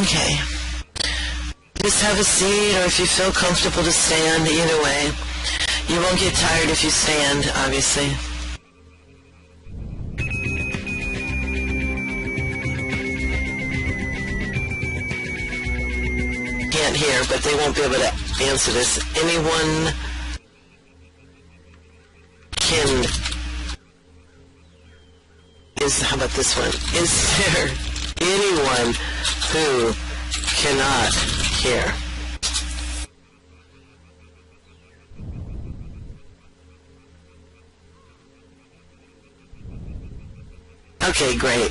Okay. Just have a seat, or if you feel comfortable to stand, either way. You won't get tired if you stand, obviously. Can't hear, but they won't be able to answer this. Anyone can... How about this one? Is there anyone who cannot hear? Okay, great.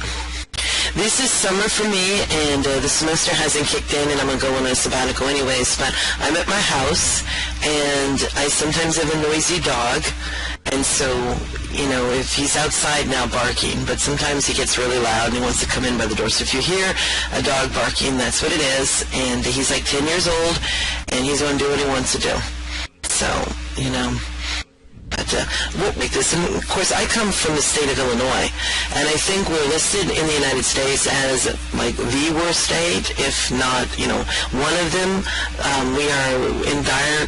This is summer for me, and the semester hasn't kicked in, and I'm going to go on a sabbatical anyways, but I'm at my house, and I sometimes have a noisy dog, and so, you know, if he's outside now barking, but sometimes he gets really loud and he wants to come in by the door. So if you hear a dog barking, that's what it is, and he's like 10 years old, and he's going to do what he wants to do. So, you know... But we'll make this. And of course, I come from the state of Illinois, and I think we're listed in the United States as like the worst state, if not, you know, one of them. We are in dire,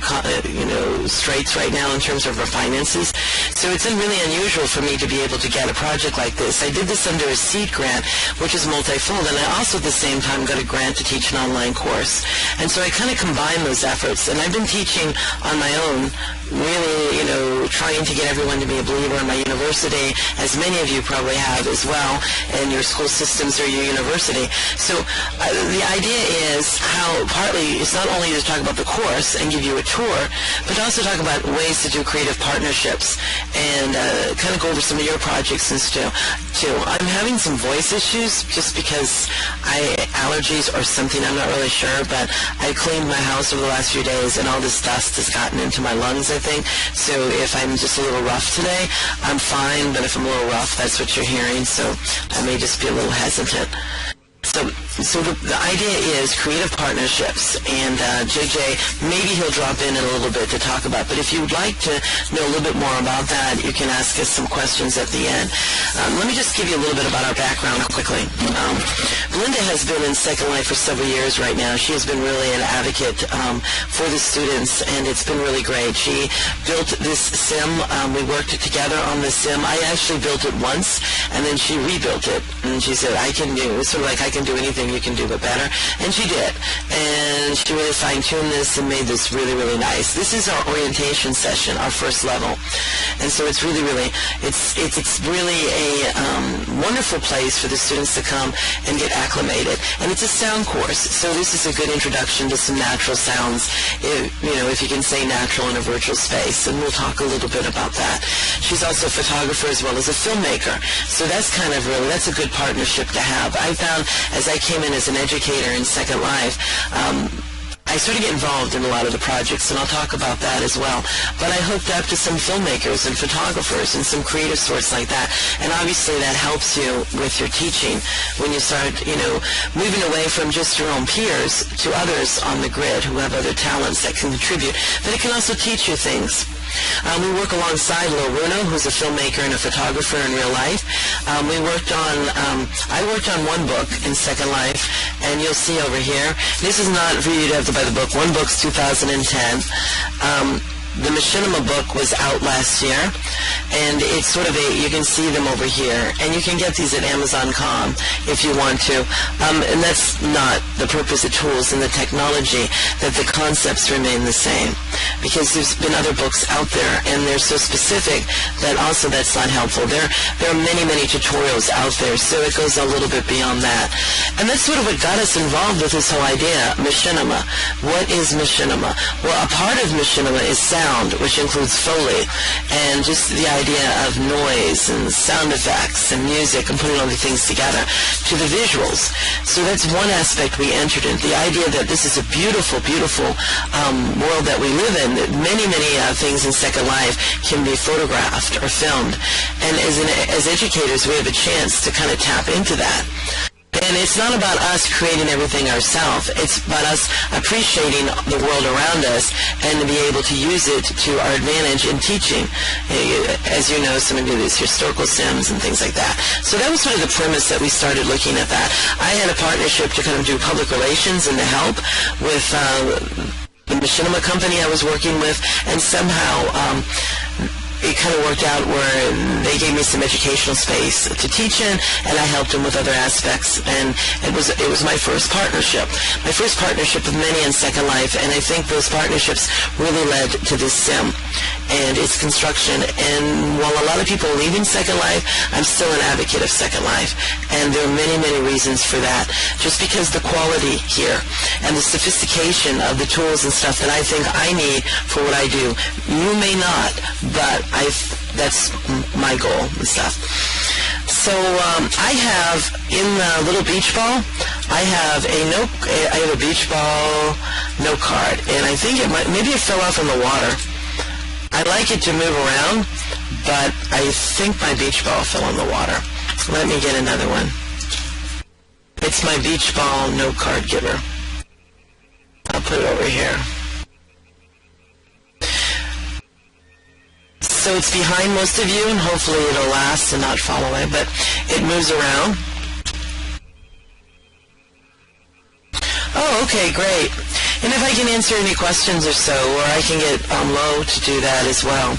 straits right now in terms of our finances. So it's really unusual for me to be able to get a project like this. I did this under a seed grant, which is multifold, and I also at the same time got a grant to teach an online course. And so I kind of combine those efforts. And I've been teaching on my own, really, you know, trying to get everyone to be a believer in my university, as many of you probably have as well, and your school systems or your university. So the idea is how partly it's not only to talk about the course and give you a tour, but also talk about ways to do creative partnerships and kind of go over some of your projects and stuff too. I'm having some voice issues just because allergies or something, I'm not really sure, but I cleaned my house over the last few days and all this dust has gotten into my lungs, I think. So if I'm just a little rough today, I'm fine, but if I'm a little rough, that's what you're hearing, so I may just be a little hesitant. So the idea is creative partnerships, and JJ, maybe he'll drop in a little bit to talk about, but if you would like to know a little bit more about that, you can ask us some questions at the end. Let me just give you a little bit about our background quickly. Belinda has been in Second Life for several years right now. She has been really an advocate for the students, and it's been really great. She built this sim. We worked together on this sim. I actually built it once, and then she rebuilt it, and she said, I can do, sort of like I can do anything you can do but better, and she did, and she really fine-tuned this and made this really, really nice. This is our orientation session, our first level, and so it's really, it's really a wonderful place for the students to come and get acclimated, and it's a sound course, so this is a good introduction to some natural sounds, if you can say natural in a virtual space, and we'll talk a little bit about that. She's also a photographer as well as a filmmaker, so that's kind of really, that's a good partnership to have. I found as I came in as an educator in Second Life, I sort of get involved in a lot of the projects, and I'll talk about that as well. But I hooked up to some filmmakers and photographers and some creative sorts like that. And obviously that helps you with your teaching when you start, moving away from just your own peers to others on the grid who have other talents that can contribute. But it can also teach you things. We work alongside Lil Runo, who's a filmmaker and a photographer in real life. I worked on one book in Second Life, and you'll see over here. This is not for you to have to buy the book. One book's 2010. The Machinima book was out last year, and it's sort of you can see them over here, and you can get these at Amazon.com if you want to, and that's not the purpose of tools and the technology, that the concepts remain the same, because there's been other books out there, and they're so specific that also that's not helpful. There are many, many tutorials out there, so it goes a little bit beyond that, and that's sort of what got us involved with this whole idea, Machinima. What is Machinima? Well, a part of Machinima is sound, which includes Foley, and just the idea of noise and sound effects and music and putting all the things together, to the visuals. So that's one aspect we entered in, the idea that this is a beautiful, beautiful world that we live in, that many, many things in Second Life can be photographed or filmed. And as educators, we have a chance to kind of tap into that. And it's not about us creating everything ourselves. It's about us appreciating the world around us and to be able to use it to our advantage in teaching. As you know, some of you do these historical sims and things like that. So that was sort of the premise that we started looking at that. I had a partnership to kind of do public relations and to help with the machinima company I was working with, and somehow it kind of worked out where they gave me some educational space to teach in, and I helped them with other aspects. And it was my first partnership with many in Second Life, and I think those partnerships really led to this sim and its construction. And while a lot of people are leaving Second Life, I'm still an advocate of Second Life, and there are many, many reasons for that. Just because the quality here and the sophistication of the tools and stuff that I think I need for what I do, you may not, but that's my goal and stuff. So I have in the little beach ball, I have a beach ball note card, and I think maybe it fell off in the water. I like it to move around, but I think my beach ball fell in the water. Let me get another one. It's my beach ball note card giver. I'll put it over here. So it's behind most of you, and hopefully it'll last and not fall away, but it moves around. Oh, okay, great. And if I can answer any questions or so, or I can get Lo to do that as well.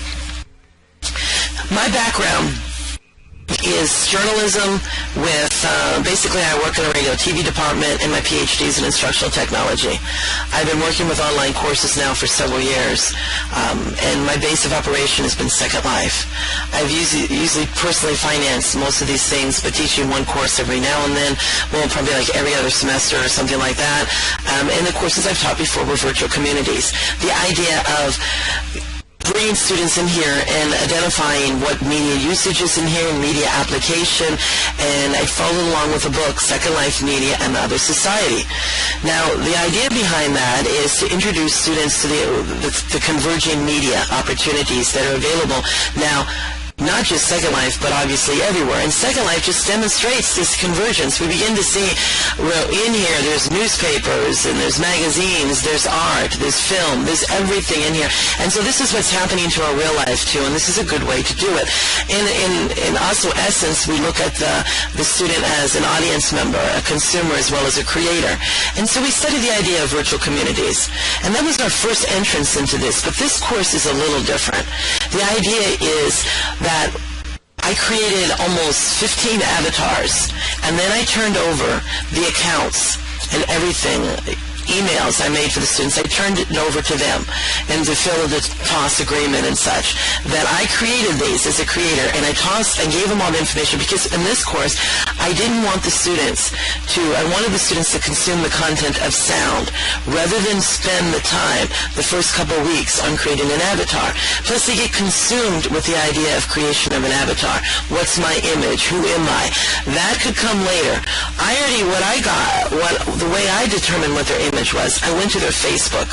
My background is journalism with, basically I work in the radio TV department, and my PhD is in instructional technology. I've been working with online courses now for several years, and my base of operation has been Second Life. I've usually personally financed most of these things, but teaching one course every now and then, well, probably like every other semester or something like that. And the courses I've taught before were virtual communities. The idea of bringing students in here and identifying what media usage is in here and media application, and I followed along with the book, Second Life Media and Other Society. Now, the idea behind that is to introduce students to the converging media opportunities that are available now, not just Second Life, but obviously everywhere. And Second Life just demonstrates this convergence. We begin to see, well, in here there's newspapers, and there's magazines, there's art, there's film, there's everything in here. And so this is what's happening to our real life, too, and this is a good way to do it. In also essence, we look at the student as an audience member, a consumer, as well as a creator. And so we study the idea of virtual communities. And that was our first entrance into this, but this course is a little different. The idea is that I created almost 15 avatars, and then I turned over the accounts and everything, emails I made for the students, I turned it over to them and to fill the TOS agreement and such. That I created these as a creator, and I gave them all the information, because in this course I didn't want the students I wanted the students to consume the content of sound rather than spend the time the first couple of weeks on creating an avatar. Plus they get consumed with the idea of creation of an avatar. What's my image? Who am I? That could come later. The way I determined what their image was, I went to their Facebook,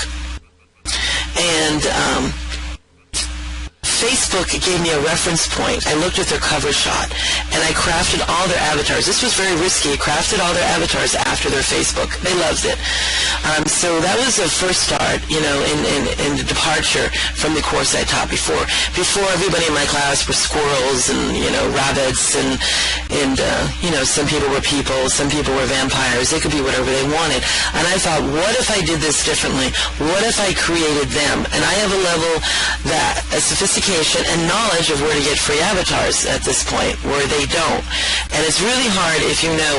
and Facebook gave me a reference point. I looked at their cover shot, and I crafted all their avatars. This was very risky. I crafted all their avatars after their Facebook. They loved it. So that was a first start, in the departure from the course I taught before. Before, everybody in my class were squirrels and, rabbits, and some people were people, some people were vampires. They could be whatever they wanted. And I thought, what if I did this differently? What if I created them? And I have a level a sophistication and knowledge of where to get free avatars at this point, where they don't. And it's really hard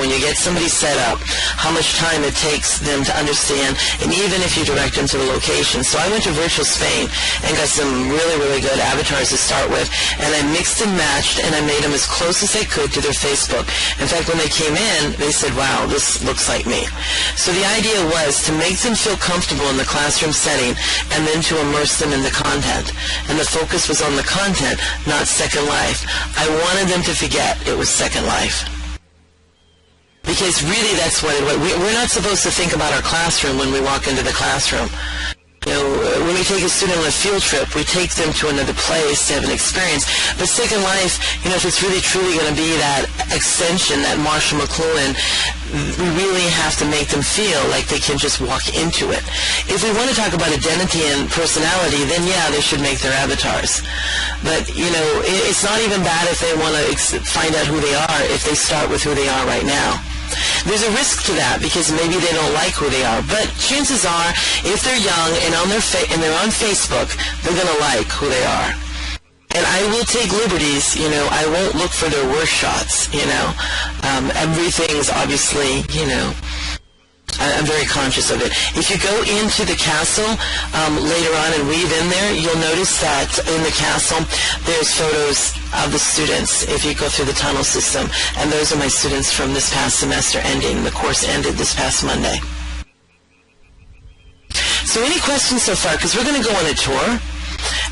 when you get somebody set up, how much time it takes them to understand, and even if you direct them to the location. So I went to Virtual Spain and got some really, really good avatars to start with, and I mixed and matched, and I made them as close as I could to their Facebook. In fact, when they came in, they said, wow, this looks like me. So the idea was to make them feel comfortable in the classroom setting, and then to immerse them in the content. And the focus was on the content, not Second Life. I wanted them to forget it was Second Life. Because really we're not supposed to think about our classroom when we walk into the classroom. When we we take a student on a field trip, we take them to another place to have an experience. But Second Life, if it's really truly going to be that extension, that Marshall McLuhan, we really have to make them feel like they can just walk into it. If we want to talk about identity and personality, then yeah, they should make their avatars. But, it's not even bad if they want to find out who they are if they start with who they are right now. There's a risk to that because maybe they don't like who they are. But chances are, if they're young and they're on Facebook, they're going to like who they are. And I will take liberties, I won't look for their worst shots, everything's obviously, I'm very conscious of it. If you go into the castle later on and weave in there, you'll notice that in the castle there's photos of the students if you go through the tunnel system. And those are my students from this past semester ending. The course ended this past Monday. So any questions so far? Because we're going to go on a tour,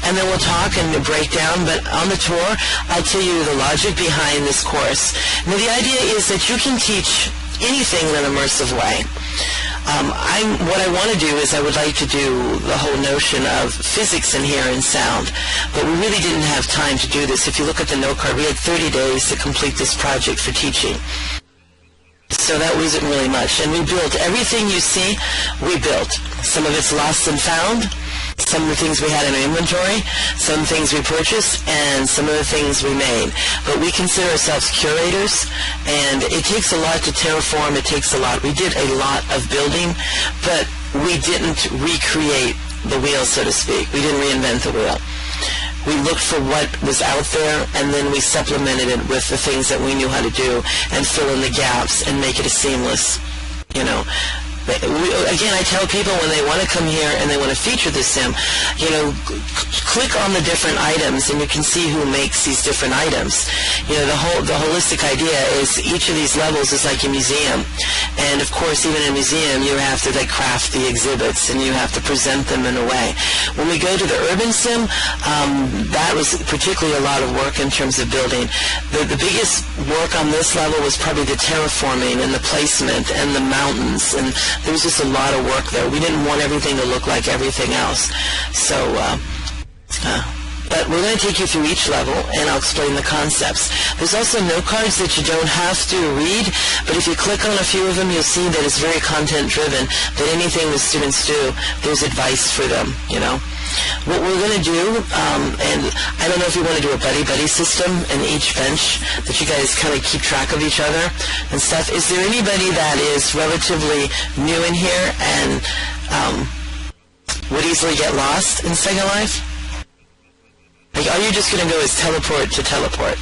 and then we'll talk and break down. But on the tour, I'll tell you the logic behind this course. Now, the idea is that you can teach anything in an immersive way. What I want to do is I would like to do the whole notion of physics in here and sound, but we really didn't have time to do this. If you look at the note card, we had 30 days to complete this project for teaching. So that wasn't really much. And we built everything you see, we built. Some of it's lost and found. Some of the things we had in our inventory, some things we purchased, and some of the things we made. But we consider ourselves curators, and it takes a lot to terraform. It takes a lot. We did a lot of building, but we didn't recreate the wheel, so to speak. We didn't reinvent the wheel. We looked for what was out there, and then we supplemented it with the things that we knew how to do and fill in the gaps and make it a seamless, Again, I tell people when they want to come here and they want to feature the sim, click on the different items and you can see who makes these different items. The holistic idea is each of these levels is like a museum. And of course, even in a museum, you have to craft the exhibits and you have to present them in a way. When we go to the urban sim, that was particularly a lot of work in terms of building. The biggest work on this level was probably the terraforming and the placement and the mountains, and there was just a lot of work there. We didn't want everything to look like everything else. So, but we're going to take you through each level, and I'll explain the concepts. There's also note cards that you don't have to read, but if you click on a few of them, you'll see that it's very content-driven, that anything the students do, there's advice for them, What we're going to do, and I don't know if you want to do a buddy-buddy system in each bench, that you guys kind of keep track of each other and stuff. Is there anybody that is relatively new in here and would easily get lost in Second Life? Are you just going to go as teleport to teleport?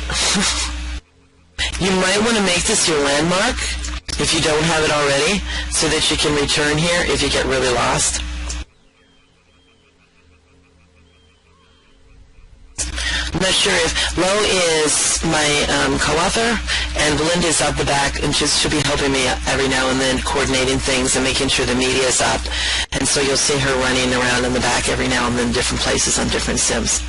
You might want to make this your landmark, if you don't have it already, so that you can return here if you get really lost. I'm not sure if Lo is my co-author, and Belinda's up the back, and she'll be helping me every now and then, coordinating things and making sure the media is up. And so you'll see her running around in the back every now and then, different places on different sims.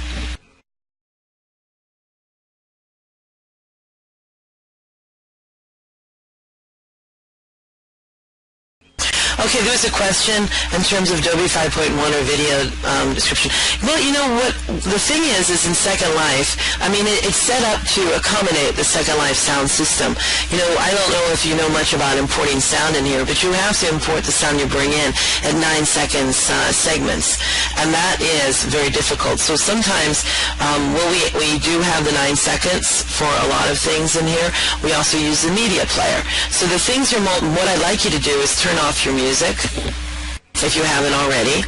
Okay, there was a question in terms of Adobe 5.1 or video description. Well, what the thing is in Second Life, it's set up to accommodate the Second Life sound system. I don't know if you know much about importing sound in here, but you have to import the sound you bring in at 9 seconds segments, and that is very difficult. So sometimes, we do have the 9 seconds for a lot of things in here. We also use the media player. So the things what I'd like you to do is turn off your music, if you haven't already,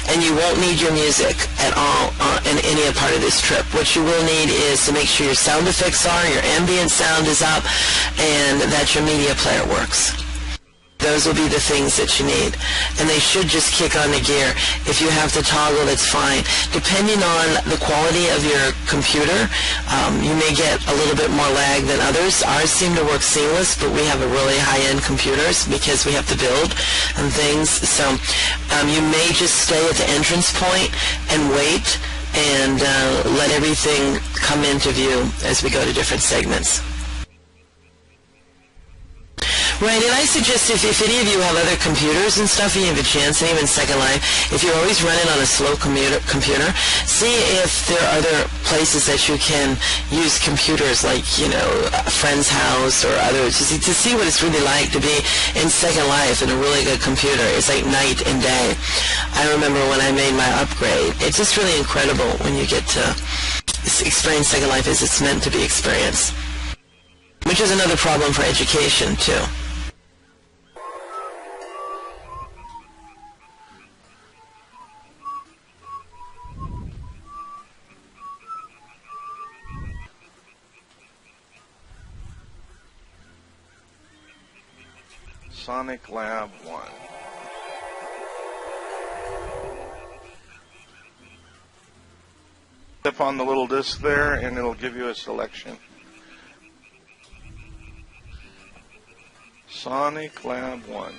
and you won't need your music at all in any part of this trip. What you will need is to make sure your sound effects are, your ambient sound is up, and that your media player works. Those will be the things that you need. And they should just kick on the gear. If you have to toggle, that's fine. Depending on the quality of your computer, you may get a little bit more lag than others. Ours seem to work seamless, but we have a really high-end computers because we have to build and things. So you may just stay at the entrance point and wait and let everything come into view as we go to different segments. Right, and I suggest if any of you have other computers and stuff, you have a chance, and even Second Life, if you're always running on a slow computer, see if there are other places that you can use computers, like, you know, a friend's house or others, to see what it's really like to be in Second Life in a really good computer. It's like night and day. I remember when I made my upgrade. It's just really incredible when you get to experience Second Life as it's meant to be experienced, which is another problem for education, too. Sonic Lab 1. Tap on the little disc there and it'll give you a selection. Sonic Lab 1.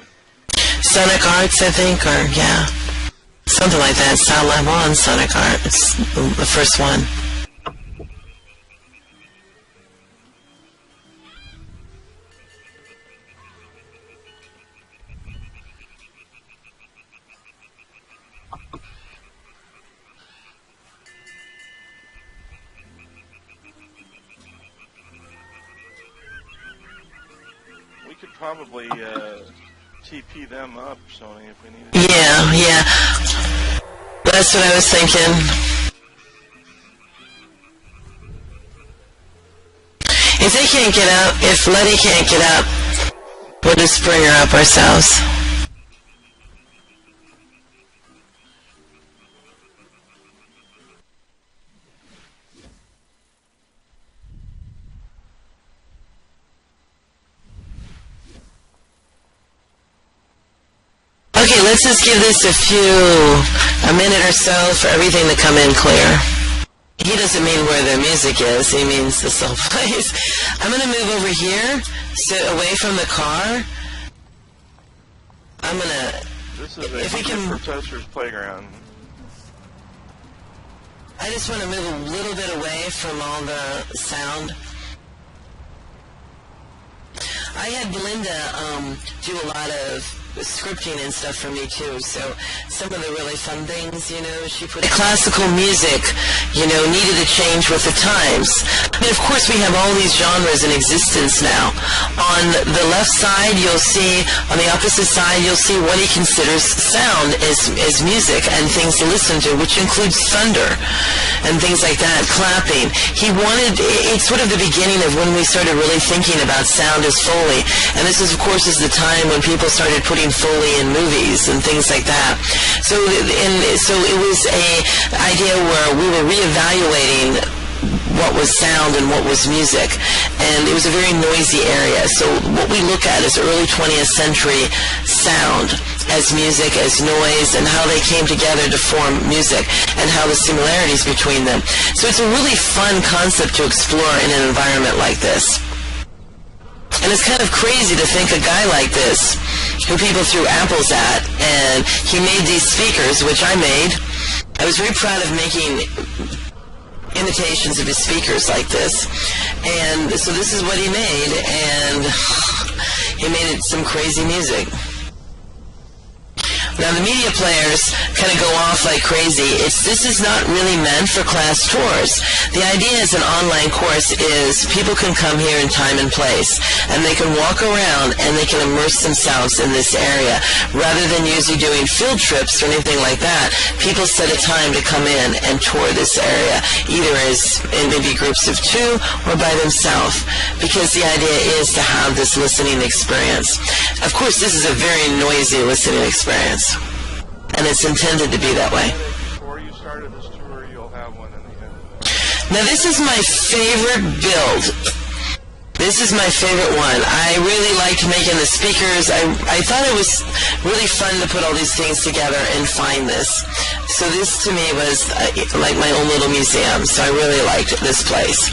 Sonic Arts, I think, or yeah, something like that. Sound Lab 1, Sonic Arts, the first one. We could probably TP them up, Sony, if we needed. Yeah. That's what I was thinking. If they can't get up, if Letty can't get up, we'll just bring her up ourselves. Okay, let's just give this a minute or so for everything to come in clear. He doesn't mean where the music is, he means this whole place. I'm going to move over here, sit away from the car. I'm going to... This is a professor's playground. I just want to move a little bit away from all the sound. I had Belinda do a lot of scripting and stuff for me too, so some of the really fun things, you know, she put classical music, you know, needed to change with the times. I mean, of course we have all these genres in existence now. On the left side you'll see, on the opposite side you'll see what he considers sound as music and things to listen to, which includes thunder and things like that, clapping. He wanted, it's sort of the beginning of when we started really thinking about sound as Foley, and this is of course is the time when people started putting Foley in movies and things like that. So it was a idea where we were reevaluating what was sound and what was music, and it was a very noisy area. So what we look at is early 20th century sound as music, as noise, and how they came together to form music, and how the similarities between them. So it's a really fun concept to explore in an environment like this. And it's kind of crazy to think a guy like this, who people threw apples at, and he made these speakers, which I made. I was very proud of making imitations of his speakers like this. And so this is what he made, and he made it some crazy music. Now the media players kind of go off like crazy. This is not really meant for class tours. The idea as an online course is people can come here in time and place, and they can walk around and they can immerse themselves in this area. Rather than usually doing field trips or anything like that, people set a time to come in and tour this area, either as in maybe groups of two or by themselves, because the idea is to have this listening experience. Of course, this is a very noisy listening experience, and it's intended to be that way. Before you started this tour, you'll have one in the end. Now this is my favorite build. This is my favorite one. I really liked making the speakers. I thought it was really fun to put all these things together and find this. So this to me was like my own little museum. So I really liked this place.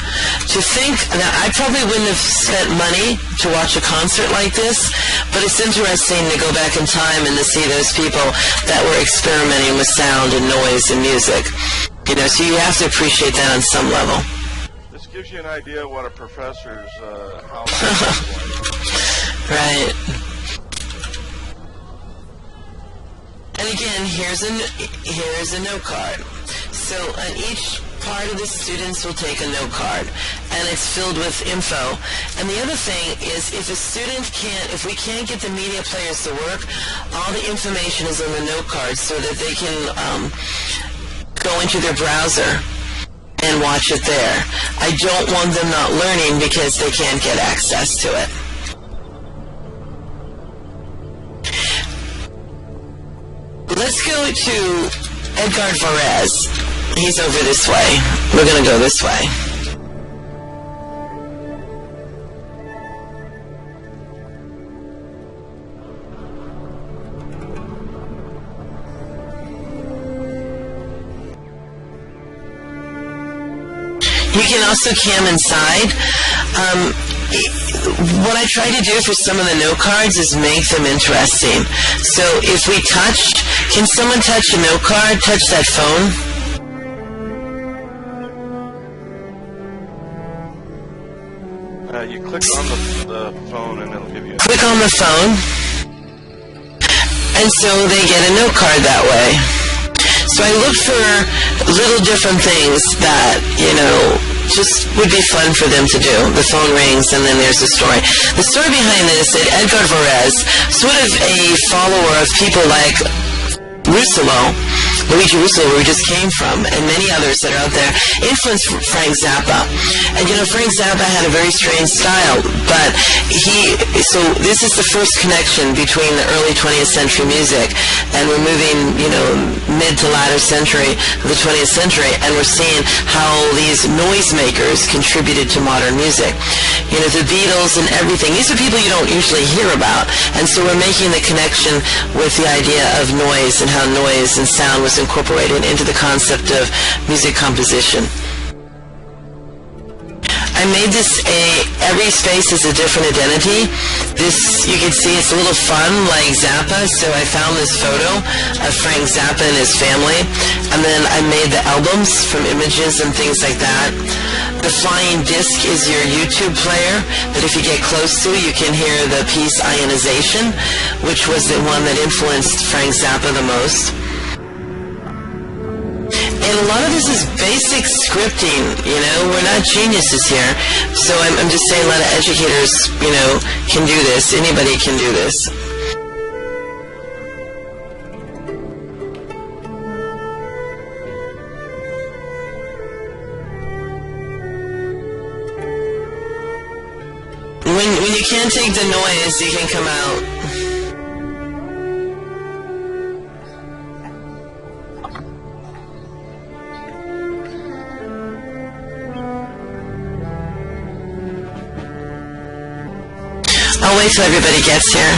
To think, now I probably wouldn't have spent money to watch a concert like this, but it's interesting to go back in time and to see those people that were experimenting with sound and noise and music. You know, so you have to appreciate that on some level. Gives you an idea what a professor's house is like. Right. And again, here's a note card. So on each part of the students will take a note card, and it's filled with info. And the other thing is, if we can't get the media players to work, all the information is on the note card so that they can go into their browser and watch it there. I don't want them not learning because they can't get access to it. Let's go to Edgar Varese. He's over this way. We're going to go this way. You can also cam inside. What I try to do for some of the note cards is make them interesting. So if we touch, can someone touch a note card? Touch that phone. You click on the phone and it'll give you... Click on the phone, and so they get a note card that way. So I look for little different things that, just would be fun for them to do. The phone rings, and then there's a story. The story behind it is that Edgar Varese, sort of a follower of people like Luigi Russolo, where we just came from, and many others that are out there, influenced Frank Zappa. And Frank Zappa had a very strange style, but so this is the first connection between the early 20th century music, and we're moving, mid to latter century of the 20th century, and we're seeing how these noisemakers contributed to modern music. The Beatles and everything, these are people you don't usually hear about, and so we're making the connection with the idea of noise and how noise and sound was incorporated into the concept of music composition. I made this every space is a different identity. This, you can see, it's a little fun like Zappa, so I found this photo of Frank Zappa and his family, and then I made the albums from images and things like that. The flying disc is your YouTube player, that if you get close to, you can hear the piece Ionization, which was the one that influenced Frank Zappa the most. And a lot of this is basic scripting, we're not geniuses here. So I'm just saying a lot of educators, can do this. Anybody can do this. When you can't take the noise, you can come out. I'll wait till everybody gets here.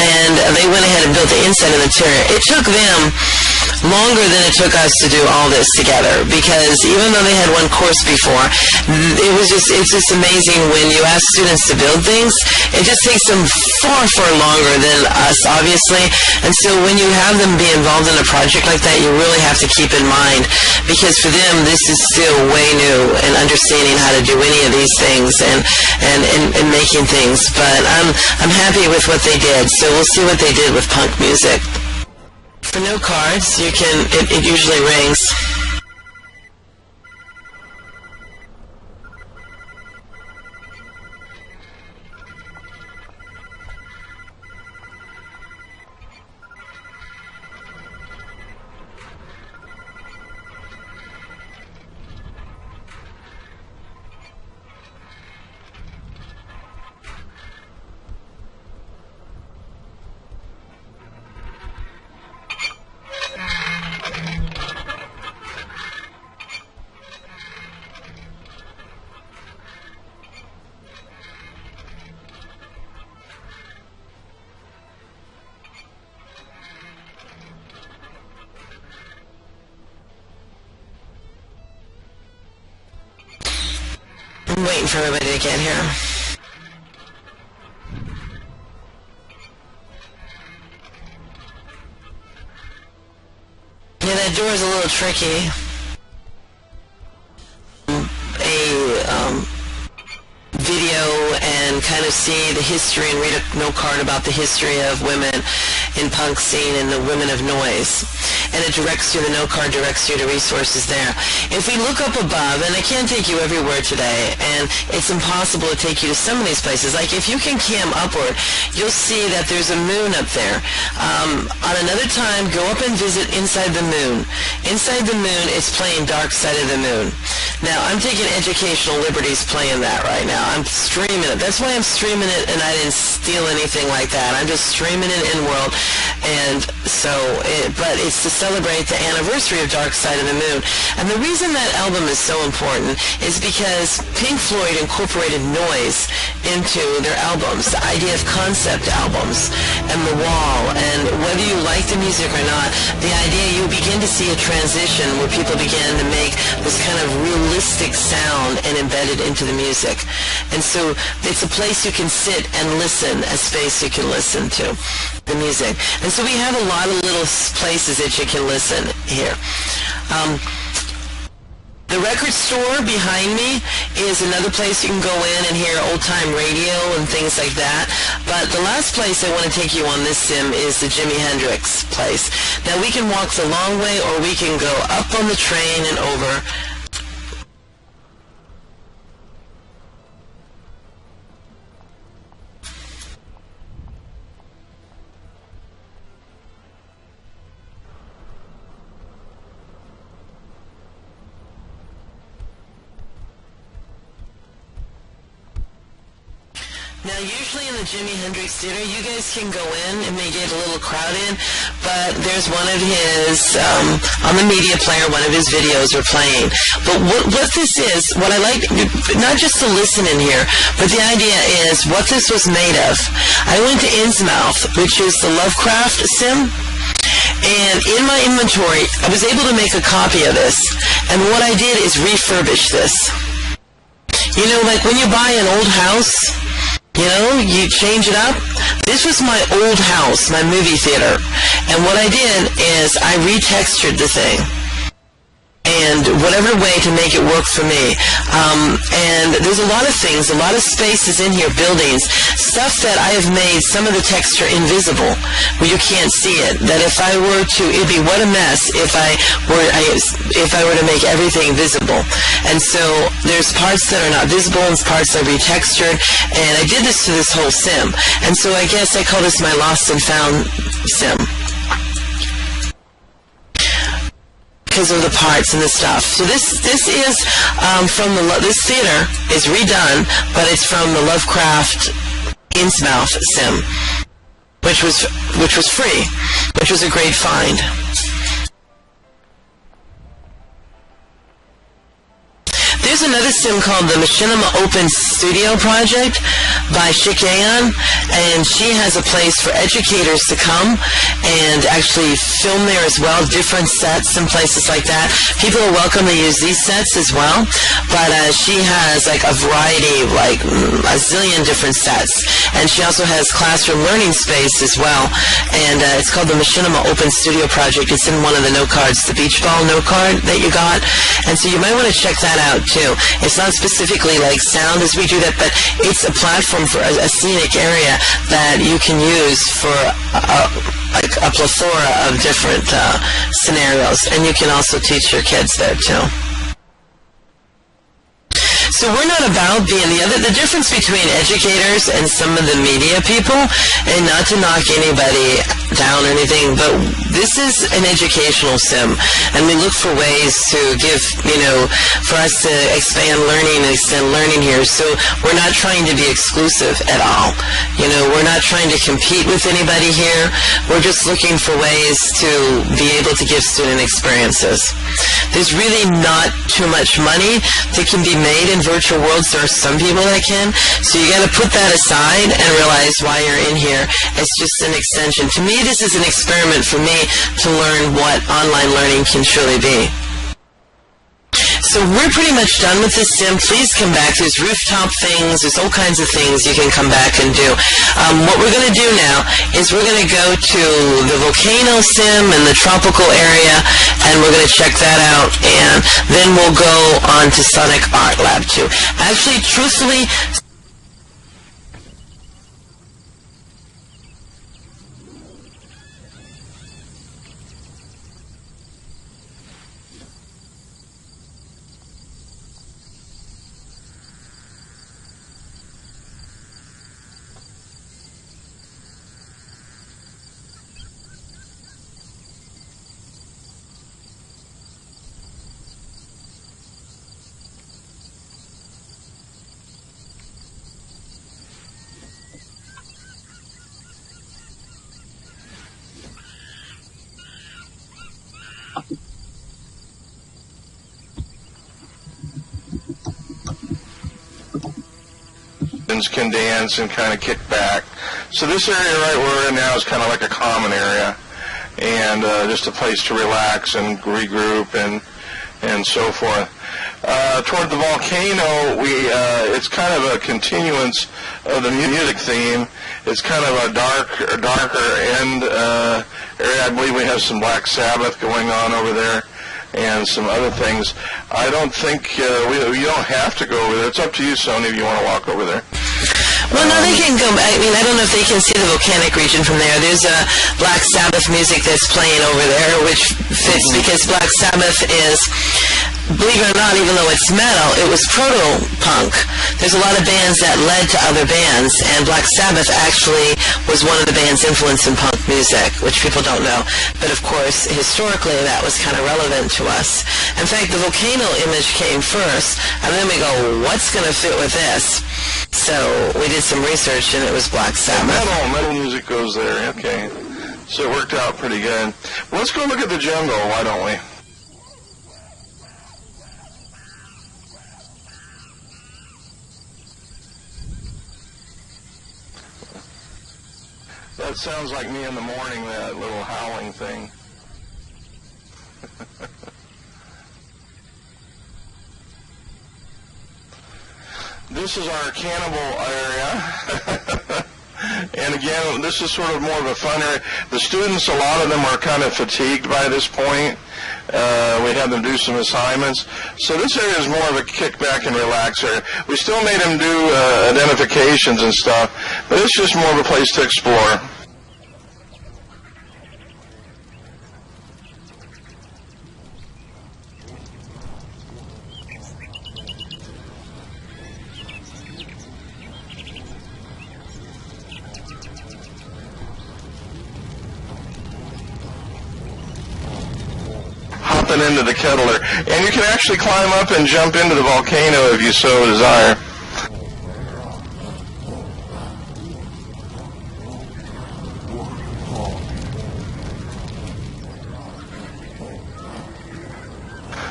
And they went ahead and built the inside of the interior. It took them longer than it took us to do all this together, because even though they had one course before, it's just amazing when you ask students to build things. It just takes them far longer than us, obviously. And so when you have them be involved in a project like that, you really have to keep in mind, because for them this is still way new and understanding how to do any of these things and making things. But I'm happy with what they did. So we'll see what they did with punk music. For no cards, it usually rings. I'm waiting for everybody to get here. Yeah, that door store is a little tricky. Video and kind of see the history and read a note card about the history of women in punk scene and the women of noise. And it directs you, the note card directs you to resources there. If we look up above, and I can't take you everywhere today, and it's impossible to take you to some of these places. Like if you can cam upward, you'll see that there's a moon up there. On another time, go up and visit Inside the Moon. Inside the Moon is playing Dark Side of the Moon. Now, I'm taking educational liberties playing that right now. I'm streaming it. That's why I'm streaming it, and I didn't steal anything like that. I'm just streaming it in world, and so, but it's to celebrate the anniversary of Dark Side of the Moon. And the reason that album is so important is because Pink Floyd incorporated noise into their albums, the idea of concept albums, and the wall, and whether you like the music or not, the idea you begin to see a transition where people begin to make this kind of realistic sound and embed it into the music. And so it's a place you can sit and listen, a space you can listen to the music. And so we have a lot of little places that you can listen here. The record store behind me is another place you can go in and hear old-time radio and things like that. But the last place I want to take you on this sim is the Jimi Hendrix place. Now we can walk the long way, or we can go up on the train and over. Now, usually in the Jimi Hendrix Theater, you guys can go in and may get a little crowd in, but there's one of his, on the media player, one of his videos are playing. But what this is, what I like, not just to listen in here, but the idea is what this was made of. I went to Innsmouth, which is the Lovecraft sim, and in my inventory, I was able to make a copy of this, and what I did is refurbish this. You know, like when you buy an old house, you know, you change it up. This was my old house, my movie theater. And what I did is I retextured the thing. And whatever way to make it work for me. And there's a lot of things, a lot of spaces in here, buildings, stuff that I have made some of the texture invisible, where you can't see it. That if I were to, it'd be what a mess if I were to make everything visible. And so there's parts that are not visible and parts that are retextured. And I did this to this whole sim. And so I guess I call this my lost and found sim, because of the parts and the stuff. So this is from this theater is redone, but it's from the Lovecraft Innsmouth sim, which was free, which was a great find. There's another sim called the Machinima Open Studio Project by Shikayan, and she has a place for educators to come and actually film there as well, different sets and places like that. People are welcome to use these sets as well, but she has like a variety, like a zillion different sets, and she also has classroom learning space as well, and it's called the Machinima Open Studio Project. It's in one of the note cards, the beach ball note card that you got, and so you might want to check that out too. It's not specifically like sound as we do that, but it's a platform for a scenic area that you can use for like a plethora of different scenarios, and you can also teach your kids there too. So we're not about being the difference between educators and some of the media people, and not to knock anybody down or anything, but this is an educational sim, and we look for ways to give, you know, for us to expand learning and extend learning here. So we're not trying to be exclusive at all. You know, we're not trying to compete with anybody here. We're just looking for ways to be able to give student experiences. There's really not too much money that can be made in virtual worlds. There are some people that can, so you got to put that aside and realize why you're in here. It's just an extension. To me, this is an experiment for me to learn what online learning can truly be. So we're pretty much done with this sim. Please come back. There's rooftop things. There's all kinds of things you can come back and do. What we're going to do now is we're going to go to the volcano sim and the tropical area, and we're going to check that out, and then we'll go on to Sonic Art Lab 2. Actually, truthfully, can dance and kind of kick back. So this area right where we're in now is kind of like a common area, and just a place to relax and regroup and so forth. Toward the volcano, it's kind of a continuance of the music theme. It's kind of a darker end area. I believe we have some Black Sabbath going on over there, and some other things. I don't think you don't have to go over there. It's up to you, Sony, if you want to walk over there. Well, no, they can go. I mean, I don't know if they can see the volcanic region from there. There's a Black Sabbath music that's playing over there, which fits because Black Sabbath is, believe it or not, even though it's metal, it was proto-punk. There's a lot of bands that led to other bands, and Black Sabbath actually was one of the bands influenced in punk music, which people don't know. But of course, historically, that was kind of relevant to us. In fact, the volcano image came first, and then we go, what's going to fit with this? So we did some research, and it was Black Sabbath. Metal music goes there, okay. So it worked out pretty good. Well, let's go look at the jungle, why don't we? That sounds like me in the morning, that little howling thing. This is our cannibal area. And again, this is sort of more of a fun area. The students, a lot of them are kind of fatigued by this point. We had them do some assignments. So this area is more of a kickback and relax area. We still made them do identifications and stuff, but it's just more of a place to explore. Into the kettle there. And you can actually climb up and jump into the volcano if you so desire.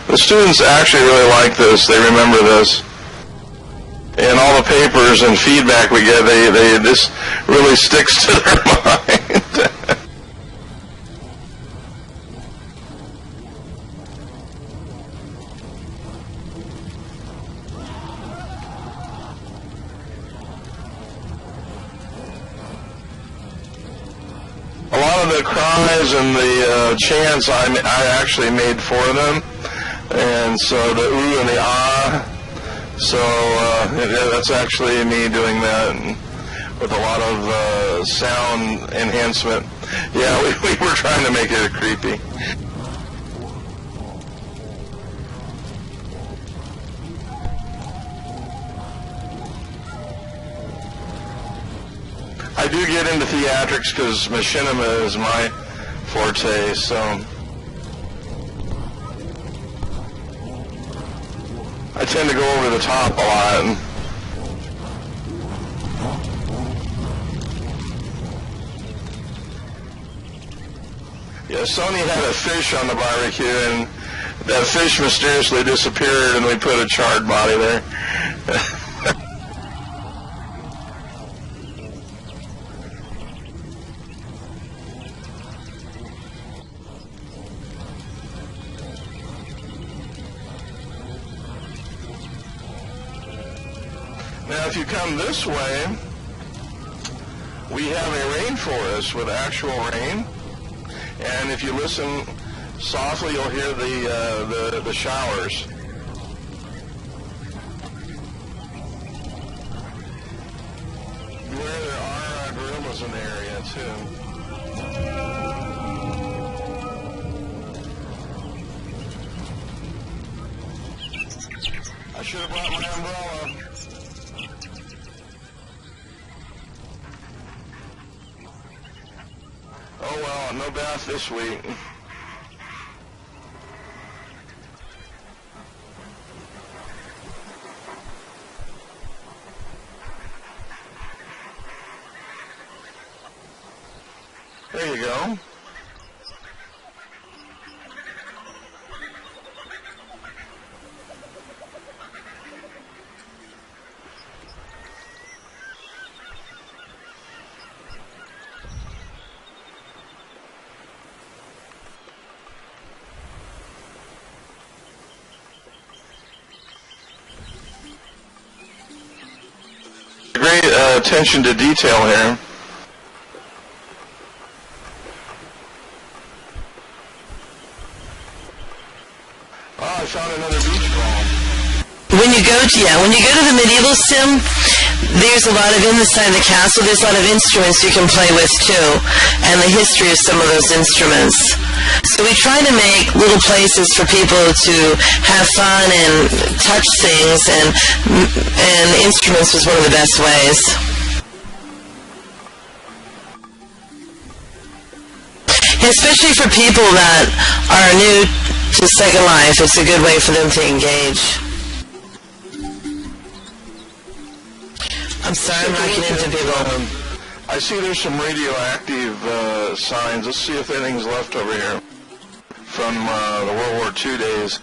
The students actually really like this. They remember this. And all the papers and feedback we get, this really sticks to their mind. The cries and the chants I actually made for them, and so the ooh and the ah, so that's actually me doing that, and with a lot of sound enhancement. Yeah, we were trying to make it creepy. I do get into theatrics because machinima is my forte, so I tend to go over the top a lot. Yeah, Sony had a fish on the barbecue, and that fish mysteriously disappeared, and we put a charred body there. Now, if you come this way, we have a rainforest with actual rain. And if you listen Softly, you'll hear the showers. Where there are gorillas in the area too. I should have brought my umbrella. Oh well, no bath this week. There you go. Great attention to detail here. Oh, I found another beach ball. When you go to the medieval sim, there's a lot of inside the castle. There's a lot of instruments you can play with too, and the history of some of those instruments. So we try to make little places for people to have fun and touch things, and instruments was one of the best ways. Especially for people that are new to Second Life, it's a good way for them to engage. I'm sorry I'm knocking into people. I see there's some radioactive signs. Let's see if anything's left over here from the World War II days.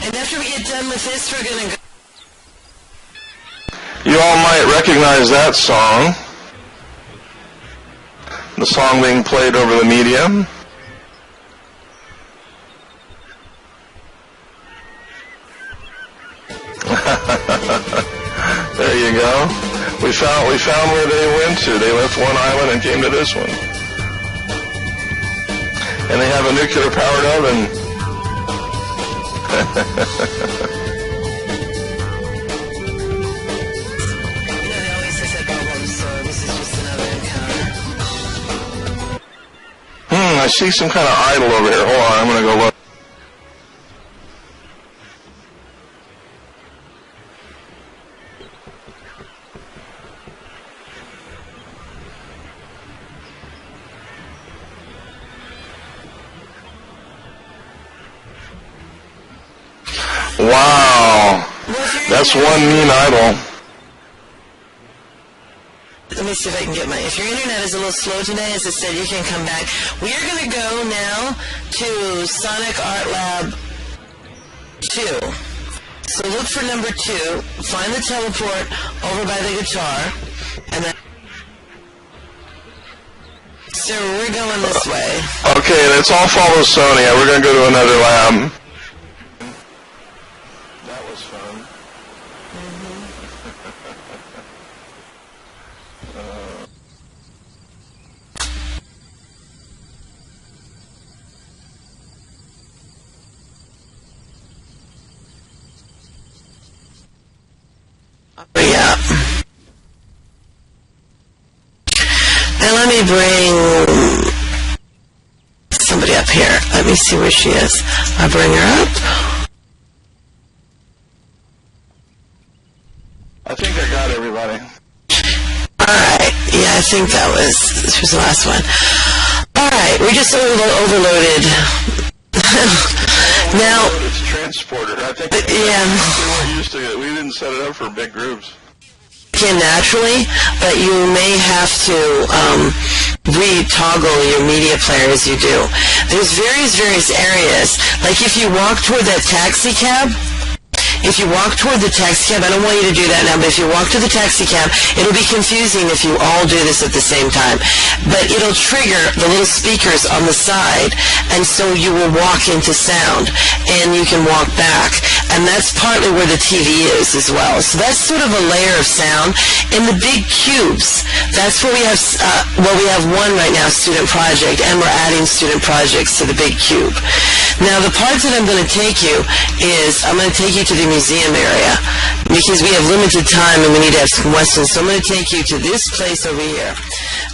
And after we get done with this, we're going to go. You all might recognize that song. The song being played over the medium. There you go. We found where they went to. They left one island and came to this one. And they have a nuclear-powered oven. They always say that bubbles, so this is just another encounter. I see some kind of idol over here. Hold on, I'm going to go look. Wow, that's one mean idol. Let me see if I can get if your internet is a little slow today, as I said, you can come back. We are going to go now to Sonic Art Lab 2. So look for number 2, find the teleport over by the guitar, and then... So we're going this way. Okay, let's all follow Sonia. We're going to go to another lab. That was fun. Yeah. And let me bring somebody up here. Let me see where she is. I'll bring her up. I think I got everybody. Alright. Yeah, I think this was the last one. Alright, we just overloaded. Now, it's transporter. I think yeah. We weren't used to it. We didn't set it up for big groups. Can naturally, but you may have to re-toggle your media player as you do. There's various areas. Like if you walk toward that taxi cab, I don't want you to do that now, but if you walk to the taxi cab, it'll be confusing if you all do this at the same time. But it'll trigger the little speakers on the side, and so you will walk into sound, and you can walk back. And that's partly where the TV is as well. So that's sort of a layer of sound. In the big cubes, that's where we have, we have one right now, student project, and we're adding student projects to the big cube. Now, the parts that I'm going to take you is, I'm going to take you to the museum area, because we have limited time and we need to have some questions. So I'm going to take you to this place over here.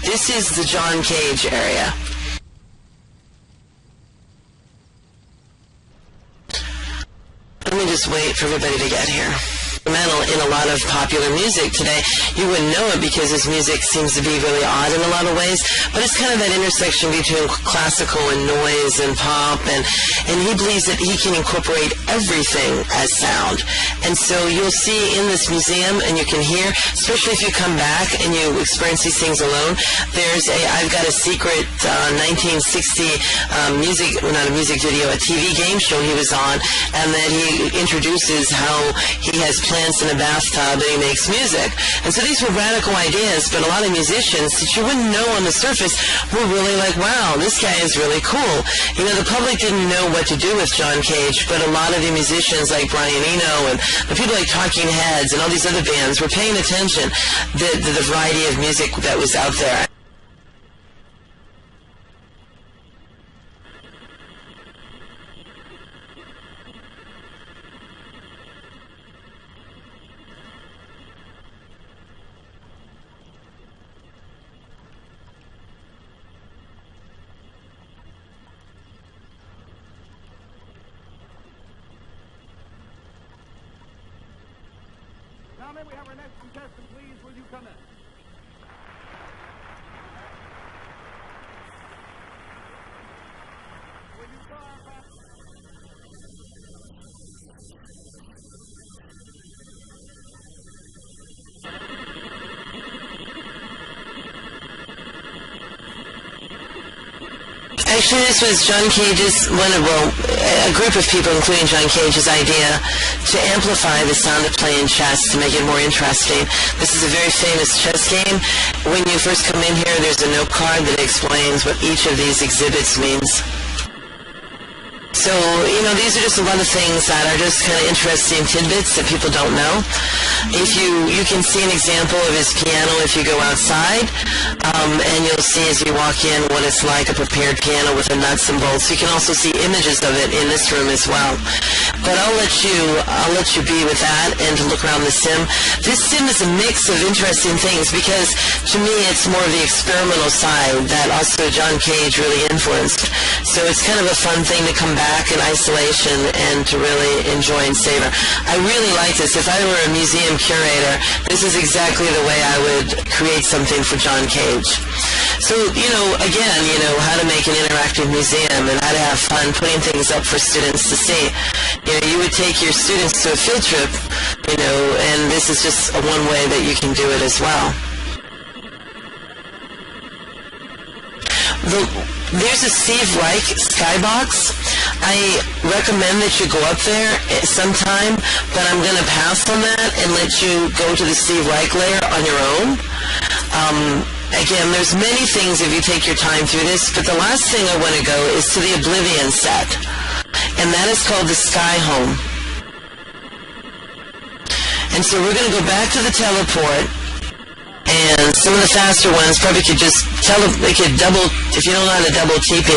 This is the John Cage area. Let me just wait for everybody to get here. In a lot of popular music today, you wouldn't know it because his music seems to be really odd in a lot of ways, but it's kind of that intersection between classical and noise and pop, and he believes that he can incorporate everything as sound. And so you'll see in this museum, and you can hear, especially if you come back and you experience these things alone, I've got a secret 1960 not a music video, a TV game show he was on, and that he introduces how he has plans in a bathtub and he makes music. And so these were radical ideas, but a lot of musicians that you wouldn't know on the surface were really like, wow, this guy is really cool. You know, the public didn't know what to do with John Cage, but a lot of the musicians like Brian Eno and the people like Talking Heads and all these other bands were paying attention to the variety of music that was out there. Now may we have our next contestant, please? Will you come in? Will you go out back? Actually, this was John Cage's, a group of people, including John Cage's idea to amplify the sound of playing chess to make it more interesting. This is a very famous chess game. When you first come in here, there's a note card that explains what each of these exhibits means. So, you know, these are just a lot of things that are just kind of interesting tidbits that people don't know. If you can see an example of his piano if you go outside, and you'll see as you walk in what it's like, a prepared piano with the nuts and bolts. You can also see images of it in this room as well. But I'll let you be with that and to look around the sim. This sim is a mix of interesting things because to me it's more of the experimental side that also John Cage really influenced. So it's kind of a fun thing to come back in isolation and to really enjoy and savor. I really like this. If I were a museum curator, this is exactly the way I would create something for John Cage. So, you know, again, you know, how to make an interactive museum and how to have fun putting things up for students to see. You know, you would take your students to a field trip, you know, and this is just one way that you can do it as well. There's a Steve Reich skybox. I recommend that you go up there sometime, but I'm going to pass on that and let you go to the Steve Reich layer on your own. Again, there's many things if you take your time through this, but the last thing I want to go is to the Oblivion set, and that is called the Sky Home. And so we're going to go back to the teleport. And some of the faster ones probably could just double, if you don't know how to double TP,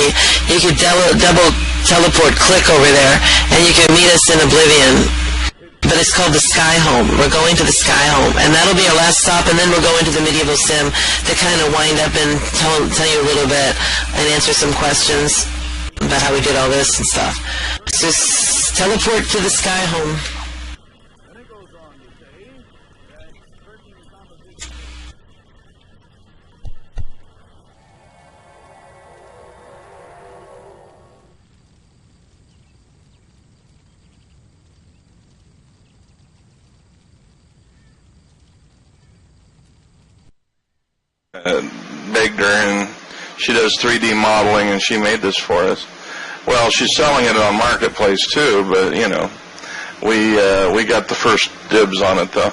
you could double teleport click over there, and you can meet us in Oblivion. But it's called the Sky Home. We're going to the Sky Home, and that'll be our last stop, and then we're going to the Medieval Sim to kind of wind up and tell you a little bit and answer some questions about how we did all this and stuff. So just teleport to the Sky Home. Begged her, and she does 3D modeling, and she made this for us. Well, she's selling it on Marketplace too, but you know, we got the first dibs on it though.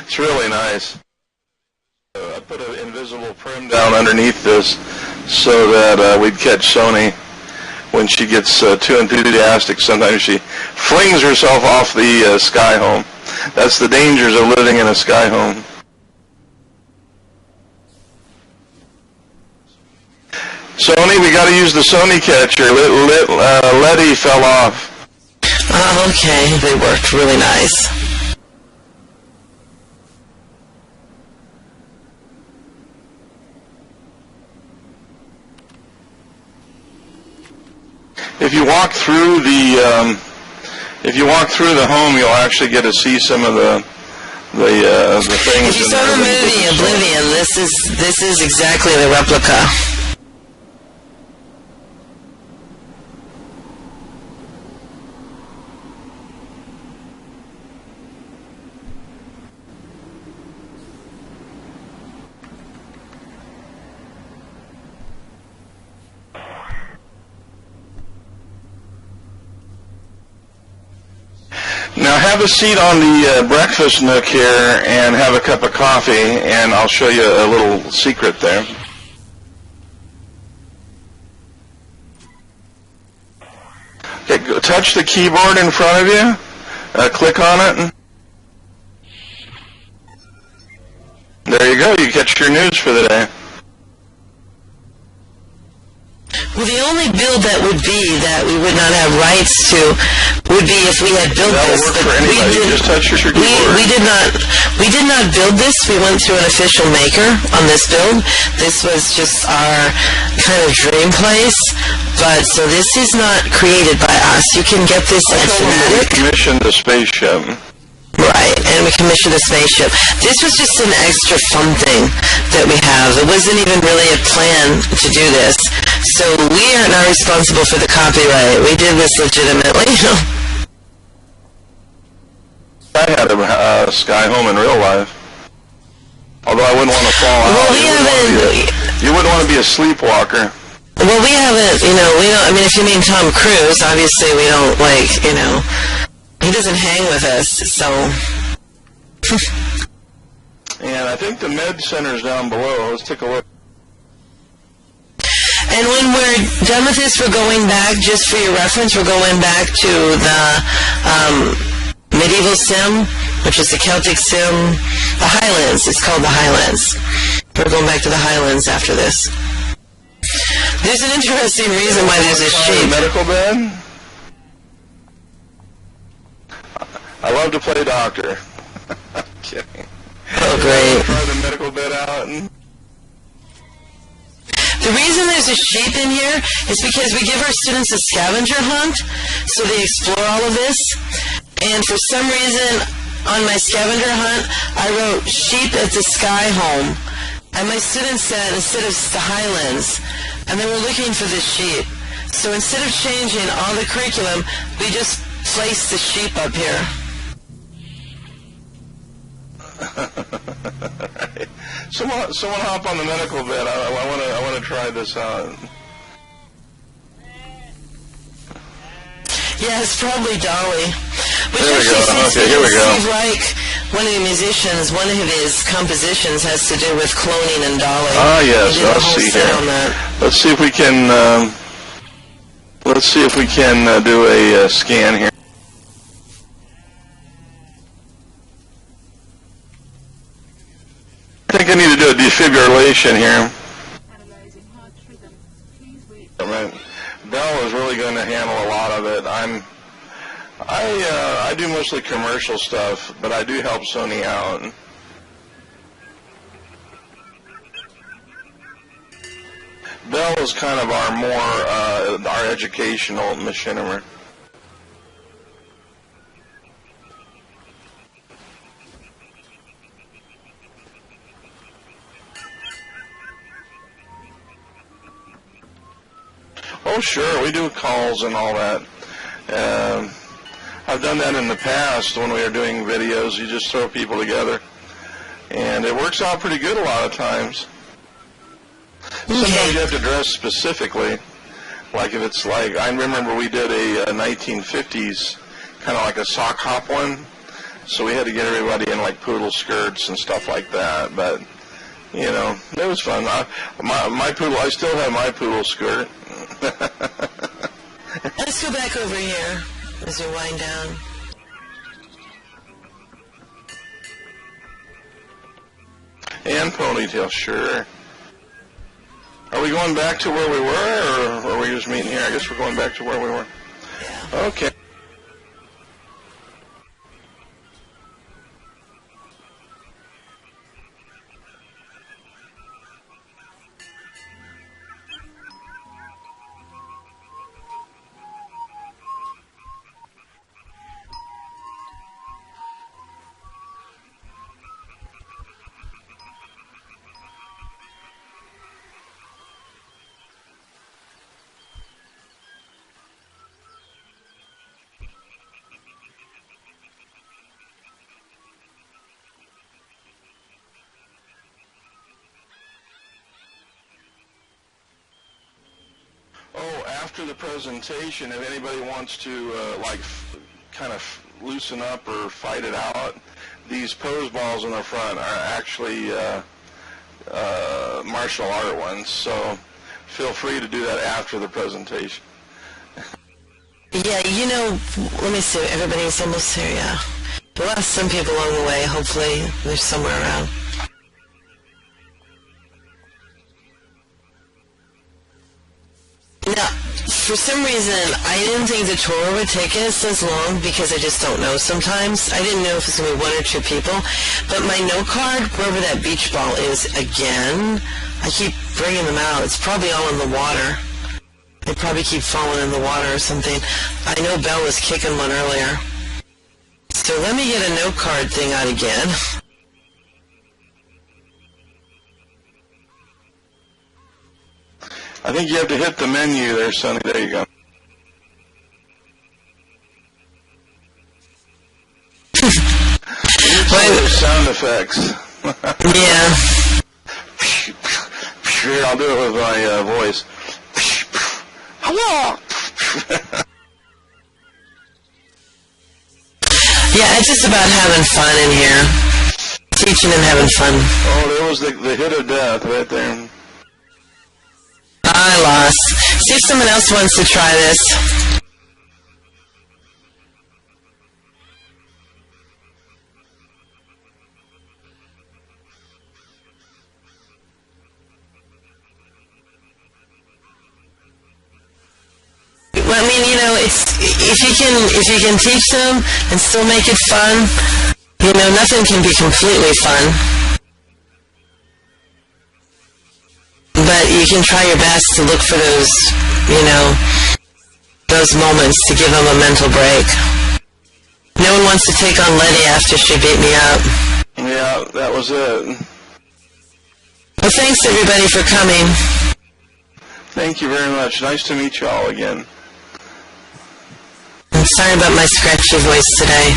It's really nice. I put an invisible prim down underneath this so that we'd catch Sony when she gets too enthusiastic. Sometimes she flings herself off the Sky Home. That's the dangers of living in a sky home. Sony, we got to use the Sony catcher. Letty fell off. Oh, okay. They worked really nice. If you walk through the home, you'll actually get to see some of the things. If you saw the movie Oblivion, this is exactly the replica. Now have a seat on the breakfast nook here and have a cup of coffee, and I'll show you a little secret there. Okay, touch the keyboard in front of you. Click on it. There you go. You catch your news for the day. Well, the only build that would be that we would not have rights to would be if we had built That'll this. work for anybody. Just touch your keyboard. We did not build this. We went through an official maker on this build. This was just our kind of dream place. But so this is not created by us. You can get this at We commissioned a spaceship. Right, and we commissioned a spaceship. This was just an extra fun thing that we have. It wasn't even really a plan to do this. So we are not responsible for the copyright. We did this legitimately. I had a sky home in real life. Although I wouldn't want to fall out. Well, You wouldn't want to be a sleepwalker. Well, we haven't, we don't, I mean, if you mean Tom Cruise, obviously we don't, he doesn't hang with us, so. And I think the med center's down below. Let's take a look. And when we're done with this, we're going back, just for your reference, we're going back to the medieval sim, which is the Celtic sim, the Highlands. It's called the Highlands. We're going back to the Highlands after this. There's an interesting reason why there's a sheep. Medical bed? I love to play doctor. I'm kidding. Oh, great. Try the medical bed out. The reason there's a sheep in here is because we give our students a scavenger hunt, so they explore all of this. And for some reason, on my scavenger hunt, I wrote sheep at the sky home. And my students said, instead of the Highlands, and they were looking for the sheep. So instead of changing all the curriculum, we just placed the sheep up here. Right. Someone hop on the medical bed. I want to try this out. Yeah, it's probably Dolly. Which There we go. actually, Okay, here we go. Steve Reich, one of the musicians, one of his compositions has to do with cloning and Dolly. Ah, yes. He did a Let's whole see set here. on that. Let's see if we can. Let's see if we can do a scan here. I think I need to do a defibrillation here. Right. Bell is really going to handle a lot of it. I do mostly commercial stuff, but I do help Sony out. Bell is kind of our more our educational machinery. Oh, sure, we do calls and all that. I've done that in the past when we were doing videos. You just throw people together, and it works out pretty good a lot of times. Sometimes you have to dress specifically. Like if it's like, I remember we did a 1950s, kind of like a sock hop one. So we had to get everybody in like poodle skirts and stuff like that. But, you know, it was fun. My poodle, I still have my poodle skirt. Let's go back over here as we wind down. And ponytail, sure. Are we going back to where we were, or are we just meeting here? I guess we're going back to where we were. Okay. Oh, after the presentation, if anybody wants to kind of loosen up or fight it out, these pose balls in the front are actually martial art ones, so feel free to do that after the presentation. Yeah, you know, let me see, everybody's almost here, yeah. We'll have some people along the way, hopefully they're somewhere around. Now, for some reason, I didn't think the tour would take us as long because I just don't know sometimes. I didn't know if it's going to be 1 or 2 people. But my note card, wherever that beach ball is, again, I keep bringing them out. It's probably all in the water. They probably keep falling in the water or something. I know Belle was kicking one earlier. So let me get a note card thing out again. I think you have to hit the menu there, Sonny. There you go. Sound effects. Yeah. Here, I'll do it with my voice. Hello. Yeah, it's just about having fun in here. Teaching and having fun. Oh, there was the hit of death right there. I lost. See if someone else wants to try this. Well, I mean, you know, it's if you can teach them and still make it fun, you know, nothing can be completely fun. But you can try your best to look for those, you know, those moments to give them a mental break. No one wants to take on Letty after she beat me up. Yeah, that was it. Well, thanks everybody for coming. Thank you very much. Nice to meet you all again. I'm sorry about my scratchy voice today.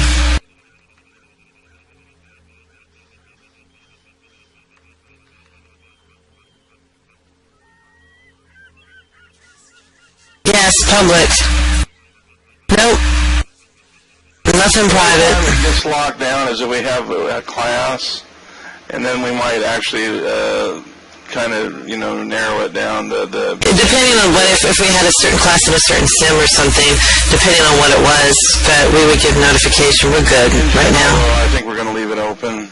Yes, public. Nope. Nothing private. What gets locked down is if we have a class, and then we might actually kind of, you know, narrow it down. Depending on what, if we had a certain class of a certain sim or something, depending on what it was, but we would give notification. We're good right now. I think we're going to leave it open.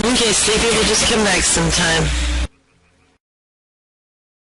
Okay, sleepy, we'll just come back sometime.